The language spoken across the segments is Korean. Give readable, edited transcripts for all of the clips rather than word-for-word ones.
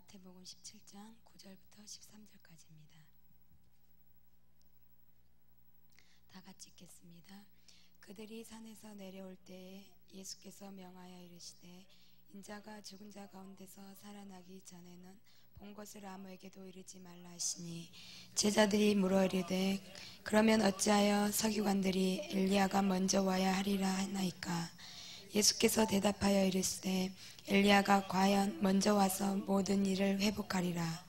마태복음 17장 9절부터 13절까지입니다. 다 같이 읽겠습니다. 그들이 산에서 내려올 때에 예수께서 명하여 이르시되 인자가 죽은 자 가운데서 살아나기 전에는 본 것을 아무에게도 이르지 말라 하시니 제자들이 물어 이르되 그러면 어찌하여 서기관들이 엘리야가 먼저 와야 하리라 하나이까? 예수께서 대답하여 이르시되 엘리야가 과연 먼저 와서 모든 일을 회복하리라.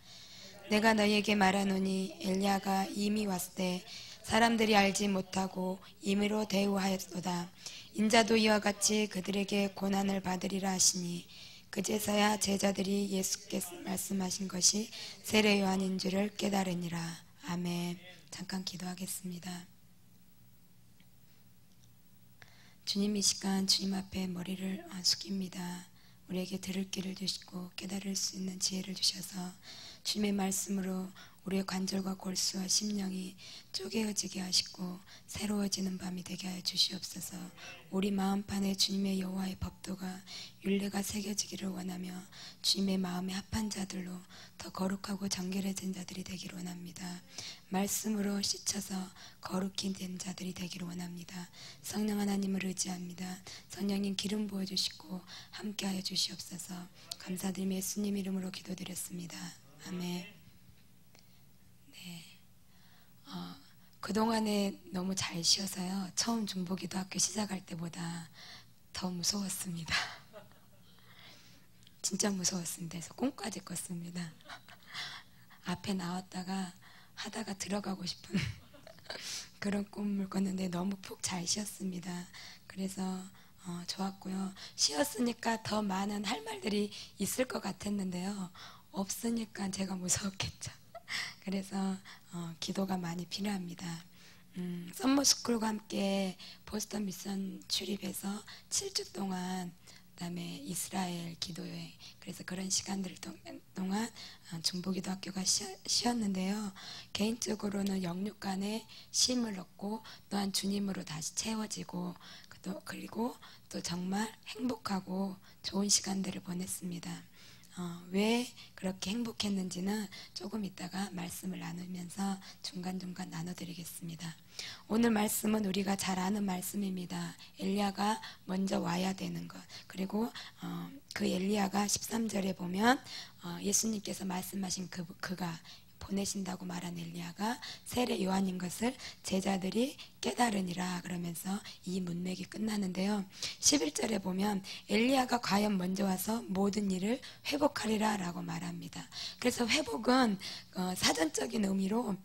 내가 너희에게 말하노니 엘리야가 이미 왔을 때 사람들이 알지 못하고 임의로 대우하였도다. 인자도 이와 같이 그들에게 고난을 받으리라 하시니 그제서야 제자들이 예수께서 말씀하신 것이 세례 요한인 줄을 깨달으니라. 아멘. 잠깐 기도하겠습니다. 주님, 이 시간 주님 앞에 머리를 숙입니다. 우리에게 들을 길을 주시고 깨달을 수 있는 지혜를 주셔서 주님의 말씀으로 우리의 관절과 골수와 심령이 쪼개어지게 하시고 새로워지는 밤이 되게 하여 주시옵소서. 우리 마음판에 주님의 여호와의 법도가 율례가 새겨지기를 원하며 주님의 마음에 합한 자들로 더 거룩하고 정결해진 자들이 되기를 원합니다. 말씀으로 씻어서 거룩히 된 자들이 되기를 원합니다. 성령 하나님을 의지합니다. 성령님 기름 부어주시고 함께하여 주시옵소서. 감사드리며 예수님 이름으로 기도드렸습니다. 아멘. 그동안에 너무 잘 쉬어서요, 처음 중보기도학교 시작할 때보다 더 무서웠습니다. 진짜 무서웠습니다. 그래서 꿈까지 꿨습니다. 앞에 나왔다가 하다가 들어가고 싶은 그런 꿈을 꿨는데 너무 푹 잘 쉬었습니다. 그래서 좋았고요. 쉬었으니까 더 많은 할 말들이 있을 것 같았는데요, 없으니까 제가 무서웠겠죠. 그래서 기도가 많이 필요합니다. 썸머스쿨과 함께 보스턴 미션 출입해서 7주 동안, 그다음에 이스라엘 기도여행, 그래서 그런 시간들 동안 중보기도학교가 쉬었는데요. 개인적으로는 영육간에 쉼을 얻고 또한 주님으로 다시 채워지고 그리고 또 정말 행복하고 좋은 시간들을 보냈습니다. 왜 그렇게 행복했는지는 조금 이따가 말씀을 나누면서 중간중간 나눠드리겠습니다. 오늘 말씀은 우리가 잘 아는 말씀입니다. 엘리야가 먼저 와야 되는 것. 그리고 그 엘리야가 13절에 보면 예수님께서 말씀하신 그가 보내신다고 말한 엘리야가 세례 요한인 것을 제자들이 깨달으니라 그러면서 이 문맥이 끝나는데요. 11절에 보면 엘리야가 과연 먼저 와서 모든 일을 회복하리라 라고 말합니다. 그래서 회복은 사전적인 의미로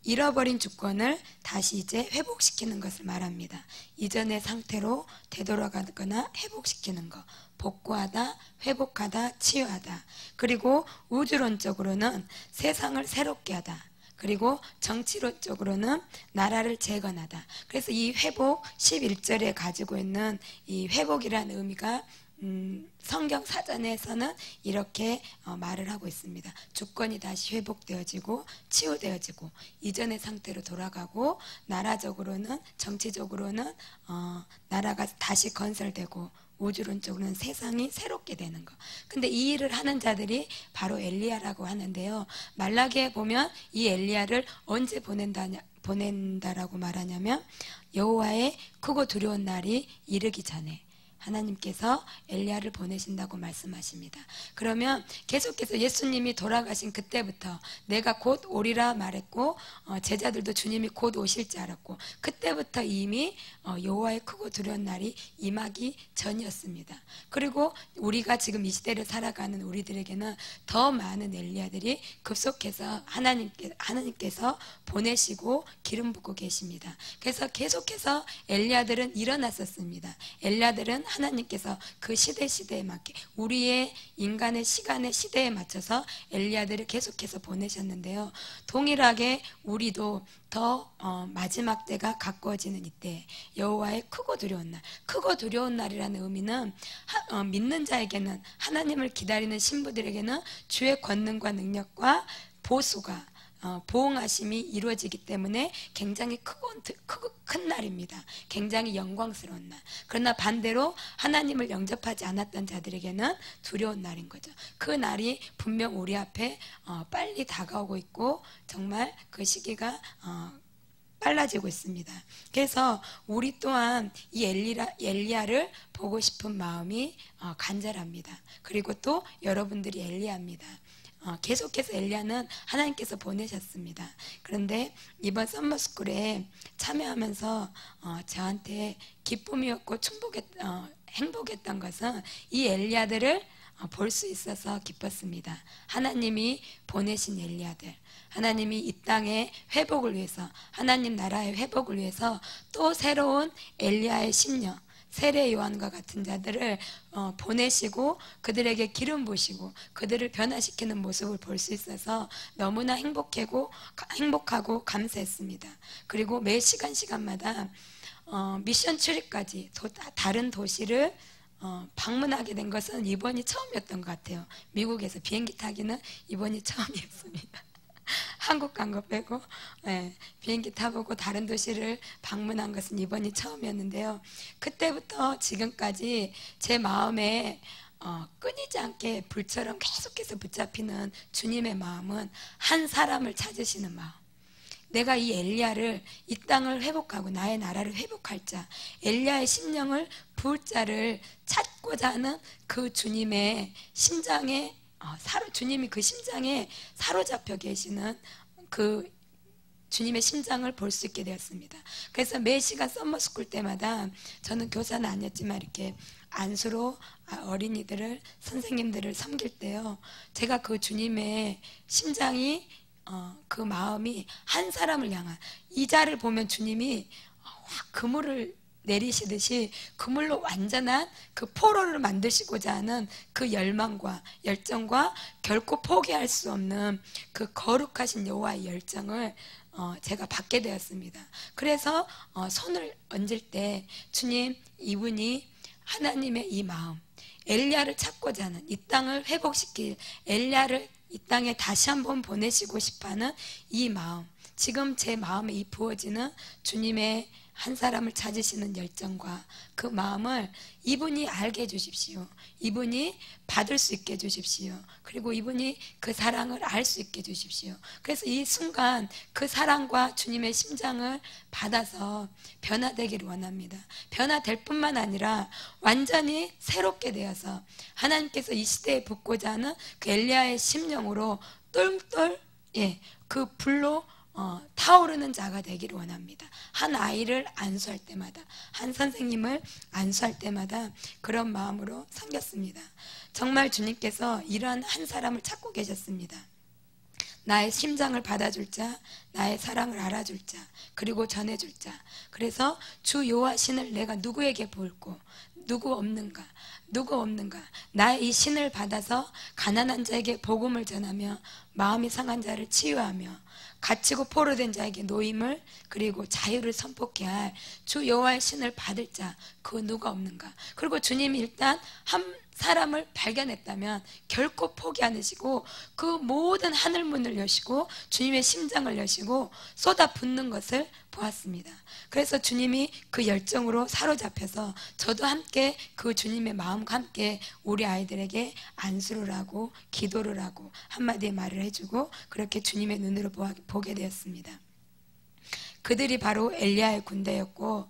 잃어버린 주권을 다시 이제 회복시키는 것을 말합니다. 이전의 상태로 되돌아가거나 회복시키는 것, 복구하다, 회복하다, 치유하다. 그리고 우주론적으로는 세상을 새롭게 하다. 그리고 정치론적으로는 나라를 재건하다. 그래서 이 회복 11절에 가지고 있는 이 회복이라는 의미가 성경 사전에서는 이렇게 말을 하고 있습니다. 주권이 다시 회복되어지고 치유되어지고 이전의 상태로 돌아가고, 나라적으로는, 정치적으로는 나라가 다시 건설되고, 우주론적으로는 세상이 새롭게 되는 것. 근데 이 일을 하는 자들이 바로 엘리야라고 하는데요. 말라기에 보면 이 엘리야를 언제 보낸다라고 말하냐면 여호와의 크고 두려운 날이 이르기 전에 하나님께서 엘리야를 보내신다고 말씀하십니다. 그러면 계속해서 예수님이 돌아가신 그때부터 내가 곧 오리라 말했고, 제자들도 주님이 곧 오실 줄 알았고, 그때부터 이미 여호와의 크고 두려운 날이 임하기 전이었습니다. 그리고 우리가 지금 이 시대를 살아가는 우리들에게는 더 많은 엘리야들이 급속해서 하나님께서 보내시고 기름 붓고 계십니다. 그래서 계속해서 엘리야들은 일어났었습니다. 엘리야들은 하나님께서 그 시대에 맞게 우리의 인간의 시간의 시대에 맞춰서 엘리야들을 계속해서 보내셨는데요. 동일하게 우리도 더 마지막 때가 가까워지는 이때 여호와의 크고 두려운 날, 크고 두려운 날이라는 의미는 믿는 자에게는, 하나님을 기다리는 신부들에게는 주의 권능과 능력과 보수가 보응하심이 이루어지기 때문에 굉장히 크고 큰 날입니다. 굉장히 영광스러운 날. 그러나 반대로 하나님을 영접하지 않았던 자들에게는 두려운 날인 거죠. 그 날이 분명 우리 앞에 빨리 다가오고 있고 정말 그 시기가 빨라지고 있습니다. 그래서 우리 또한 이 엘리야를 보고 싶은 마음이 간절합니다. 그리고 또 여러분들이 엘리야입니다. 계속해서 엘리야는 하나님께서 보내셨습니다. 그런데 이번 썸머스쿨에 참여하면서 저한테 기쁨이었고 행복했던 것은 이 엘리야들을 볼 수 있어서 기뻤습니다. 하나님이 보내신 엘리야들, 하나님이 이 땅의 회복을 위해서, 하나님 나라의 회복을 위해서 또 새로운 엘리야의 심령, 세례 요한과 같은 자들을 보내시고 그들에게 기름 부으시고 그들을 변화시키는 모습을 볼 수 있어서 너무나 행복하고 감사했습니다. 그리고 매 시간마다 미션 출입까지 다른 도시를 방문하게 된 것은 이번이 처음이었던 것 같아요. 미국에서 비행기 타기는 이번이 처음이었습니다. 한국 간 거 빼고 비행기 타보고 다른 도시를 방문한 것은 이번이 처음이었는데요. 그때부터 지금까지 제 마음에 끊이지 않게 불처럼 계속해서 붙잡히는 주님의 마음은 한 사람을 찾으시는 마음. 내가 이 엘리야를, 이 땅을 회복하고 나의 나라를 회복할 자, 엘리야의 심령을 부을 자를 찾고자 하는 그 주님의 심장에 주님이 그 심장에 사로잡혀 계시는 그 주님의 심장을 볼 수 있게 되었습니다. 그래서 매 시간 썸머스쿨 때마다 저는 교사는 아니었지만 이렇게 안수로 어린이들을, 선생님들을 섬길 때요, 제가 그 주님의 심장이 그 마음이 한 사람을 향한, 이 자를 보면 주님이 확 그물을 내리시듯이 그물로 완전한 그 포로를 만드시고자 하는 그 열망과 열정과 결코 포기할 수 없는 그 거룩하신 여호와의 열정을 제가 받게 되었습니다. 그래서 손을 얹을 때 주님, 이분이 하나님의 이 마음, 엘리야를 찾고자 하는, 이 땅을 회복시킬 엘리야를 이 땅에 다시 한번 보내시고 싶어하는 이 마음, 지금 제 마음에 이 부어지는 주님의 한 사람을 찾으시는 열정과 그 마음을 이분이 알게 해주십시오. 이분이 받을 수 있게 해주십시오. 그리고 이분이 그 사랑을 알 수 있게 해주십시오. 그래서 이 순간 그 사랑과 주님의 심장을 받아서 변화되기를 원합니다. 변화될 뿐만 아니라 완전히 새롭게 되어서 하나님께서 이 시대에 붓고자 하는 그 엘리야의 심령으로 똘똘 그 불로 타오르는 자가 되기를 원합니다. 한 아이를 안수할 때마다, 한 선생님을 안수할 때마다 그런 마음으로 섬겼습니다. 정말 주님께서 이러한 한 사람을 찾고 계셨습니다. 나의 심장을 받아줄 자, 나의 사랑을 알아줄 자, 그리고 전해줄 자. 그래서 주 여호와 신을 내가 누구에게 보일꼬? 누구 없는가? 나의 이 신을 받아서 가난한 자에게 복음을 전하며 마음이 상한 자를 치유하며 갇히고 포로된 자에게 노임을, 그리고 자유를 선포케 할 주 여호와의 신을 받을 자, 그 누가 없는가? 그리고 주님이 일단 한 사람을 발견했다면 결코 포기 않으시고 그 모든 하늘문을 여시고 주님의 심장을 여시고 쏟아붓는 것을 보았습니다. 그래서 주님이 그 열정으로 사로잡혀서 저도 함께 그 주님의 마음과 함께 우리 아이들에게 안수를 하고 기도를 하고 한마디의 말을 해주고 그렇게 주님의 눈으로 보게 되었습니다. 그들이 바로 엘리야의 군대였고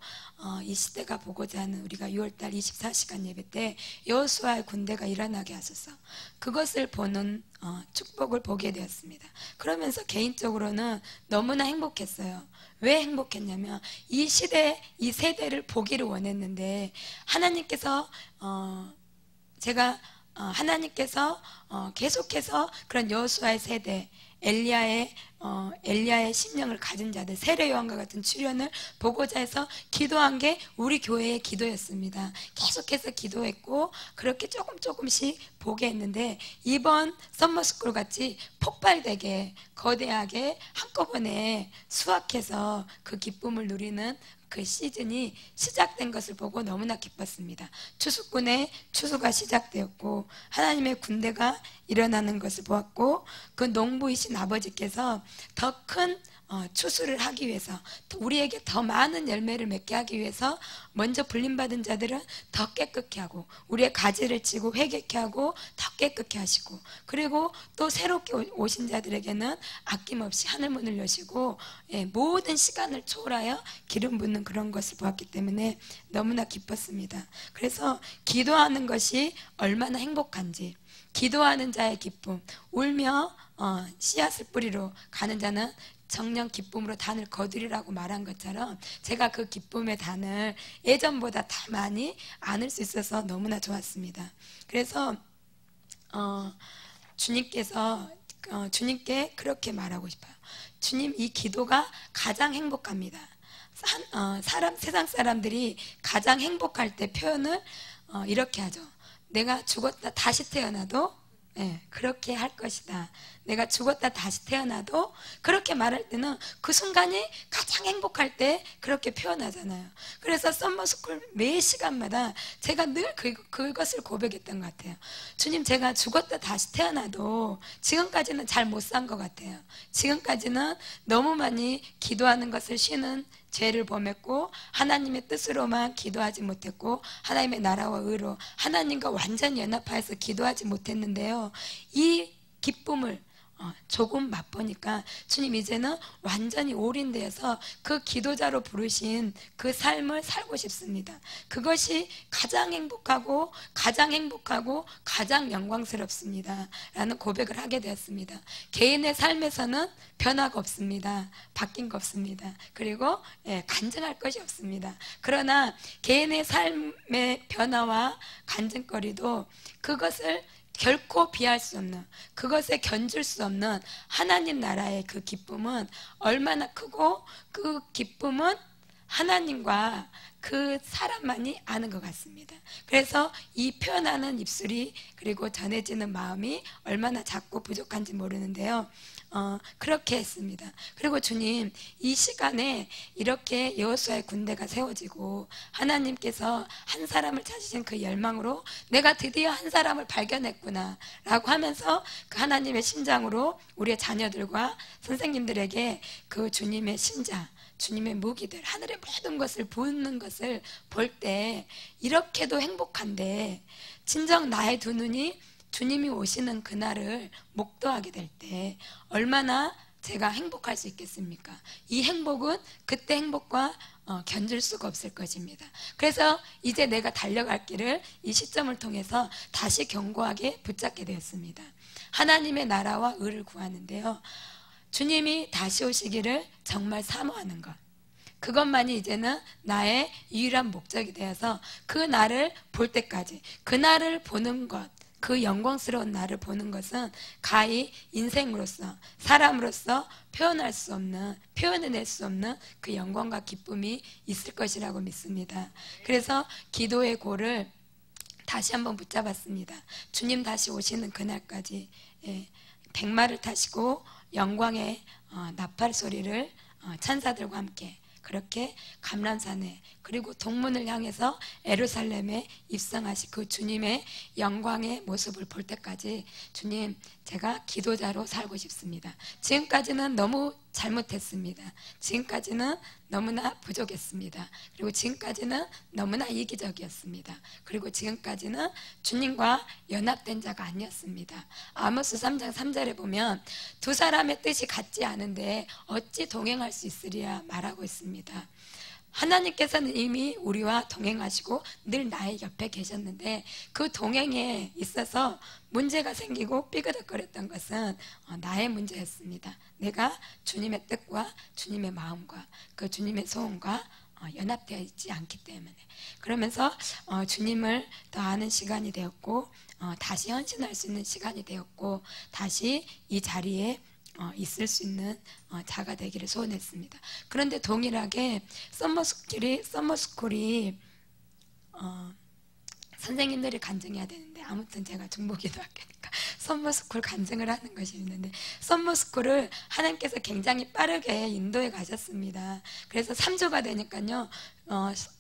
이 시대가 보고자 하는, 우리가 6월달 24시간 예배 때 여호수아의 군대가 일어나게 하소서, 그것을 보는 축복을 보게 되었습니다. 그러면서 개인적으로는 너무나 행복했어요. 왜 행복했냐면 이 시대, 이 세대를 보기를 원했는데 하나님께서 하나님께서 계속해서 그런 여호수아의 세대, 엘리야의 심령을 가진 자들, 세례 요한과 같은 출현을 보고자 해서 기도한 게 우리 교회의 기도였습니다. 계속해서 기도했고 그렇게 조금씩 보게 했는데 이번 썸머스쿨 같이 폭발되게 거대하게 한꺼번에 수확해서 그 기쁨을 누리는 그 시즌이 시작된 것을 보고 너무나 기뻤습니다. 추수꾼의 추수가 시작되었고 하나님의 군대가 일어나는 것을 보았고 그 농부이신 아버지께서 더 큰 추수를 하기 위해서 우리에게 더 많은 열매를 맺게 하기 위해서 먼저 불림받은 자들은 더 깨끗게 하고 우리의 가지를 치고 회개케 하고 더 깨끗게 하시고 그리고 또 새롭게 오신 자들에게는 아낌없이 하늘문을 여시고 모든 시간을 초월하여 기름 붓는 그런 것을 보았기 때문에 너무나 기뻤습니다. 그래서 기도하는 것이 얼마나 행복한지 기도하는 자의 기쁨 울며 씨앗을 뿌리러 가는 자는 정녕 기쁨으로 단을 거두리라고 말한 것처럼 제가 그 기쁨의 단을 예전보다 더 많이 안을 수 있어서 너무나 좋았습니다. 그래서 주님께 그렇게 말하고 싶어요. 주님, 이 기도가 가장 행복합니다. 세상 사람들이 가장 행복할 때 표현을 이렇게 하죠. 내가 죽었다 다시 태어나도 그렇게 할 것이다. 내가 죽었다 다시 태어나도 그렇게 말할 때는 그 순간이 가장 행복할 때 그렇게 표현하잖아요. 그래서 썸머스쿨 매 시간마다 제가 늘 그것을 고백했던 것 같아요. 주님, 제가 죽었다 다시 태어나도 지금까지는 잘 못 산 것 같아요. 지금까지는 너무 많이 기도하는 것을 쉬는 죄를 범했고 하나님의 뜻으로만 기도하지 못했고 하나님의 나라와 의로 하나님과 완전히 연합하여서 기도하지 못했는데요. 이 기쁨을 조금 맛보니까 주님 이제는 완전히 올인되어서 그 기도자로 부르신 그 삶을 살고 싶습니다. 그것이 가장 행복하고 가장 영광스럽습니다 라는 고백을 하게 되었습니다. 개인의 삶에서는 변화가 없습니다. 바뀐 거 없습니다. 그리고 간증할 것이 없습니다. 그러나 개인의 삶의 변화와 간증거리도 그것을 결코 비할 수 없는 그것에 견줄 수 없는 하나님 나라의 그 기쁨은 얼마나 크고 그 기쁨은 하나님과 그 사람만이 아는 것 같습니다. 그래서 이 표현하는 입술이 그리고 전해지는 마음이 얼마나 작고 부족한지 모르는데요. 그렇게 했습니다. 그리고 주님, 이 시간에 이렇게 여호수아의 군대가 세워지고 하나님께서 한 사람을 찾으신 그 열망으로 내가 드디어 한 사람을 발견했구나 라고 하면서 그 하나님의 심장으로 우리의 자녀들과 선생님들에게 그 주님의 심장, 주님의 무기들, 하늘의 모든 것을 보는 것을 볼 때 이렇게도 행복한데 진정 나의 두 눈이 주님이 오시는 그날을 목도하게 될 때 얼마나 제가 행복할 수 있겠습니까? 이 행복은 그때 행복과 견줄 수가 없을 것입니다. 그래서 이제 내가 달려갈 길을 이 시점을 통해서 다시 견고하게 붙잡게 되었습니다. 하나님의 나라와 의를 구하는데요. 주님이 다시 오시기를 정말 사모하는 것, 그것만이 이제는 나의 유일한 목적이 되어서 그 날을 볼 때까지 그 날을 보는 것, 그 영광스러운 나를 보는 것은 가히 인생으로서 사람으로서 표현해낼 수 없는 그 영광과 기쁨이 있을 것이라고 믿습니다. 그래서 기도의 고를 다시 한번 붙잡았습니다. 주님 다시 오시는 그날까지 백마를 타시고 영광의 나팔 소리를 천사들과 함께 그렇게 감람산에 그리고 동문을 향해서 예루살렘에 입성하신 그 주님의 영광의 모습을 볼 때까지 주님, 제가 기도자로 살고 싶습니다. 지금까지는 너무 잘못했습니다. 지금까지는 너무나 부족했습니다. 그리고 지금까지는 너무나 이기적이었습니다. 그리고 지금까지는 주님과 연합된 자가 아니었습니다. 아모스 3장 3절에 보면 두 사람의 뜻이 같지 않은데 어찌 동행할 수 있으리야 말하고 있습니다. 하나님께서는 이미 우리와 동행하시고 늘 나의 옆에 계셨는데 그 동행에 있어서 문제가 생기고 삐그덕거렸던 것은 나의 문제였습니다. 내가 주님의 뜻과 주님의 마음과 그 주님의 소원과 연합되어 있지 않기 때문에 그러면서 주님을 더 아는 시간이 되었고 다시 헌신할 수 있는 시간이 되었고 다시 이 자리에 있을 수 있는 자가 되기를 소원했습니다. 그런데 동일하게 썸머스쿨이 선생님들이 간증해야 되는데 아무튼 제가 중보기도 학교니까 썸머스쿨 간증을 하는 것이 있는데, 썸머스쿨을 하나님께서 굉장히 빠르게 인도에 가셨습니다. 그래서 3주가 되니까요,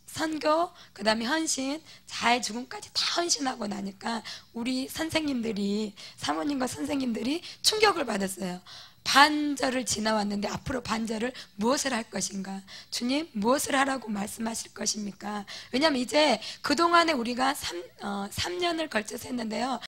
선교, 그 다음에 헌신, 자해 죽음까지 다 헌신하고 나니까 우리 선생님들이, 사모님과 선생님들이 충격을 받았어요. 반절을 지나왔는데 앞으로 반절을 무엇을 할 것인가? 주님, 무엇을 하라고 말씀하실 것입니까? 왜냐하면 이제 그동안에 우리가 3년을 걸쳐서 했는데요,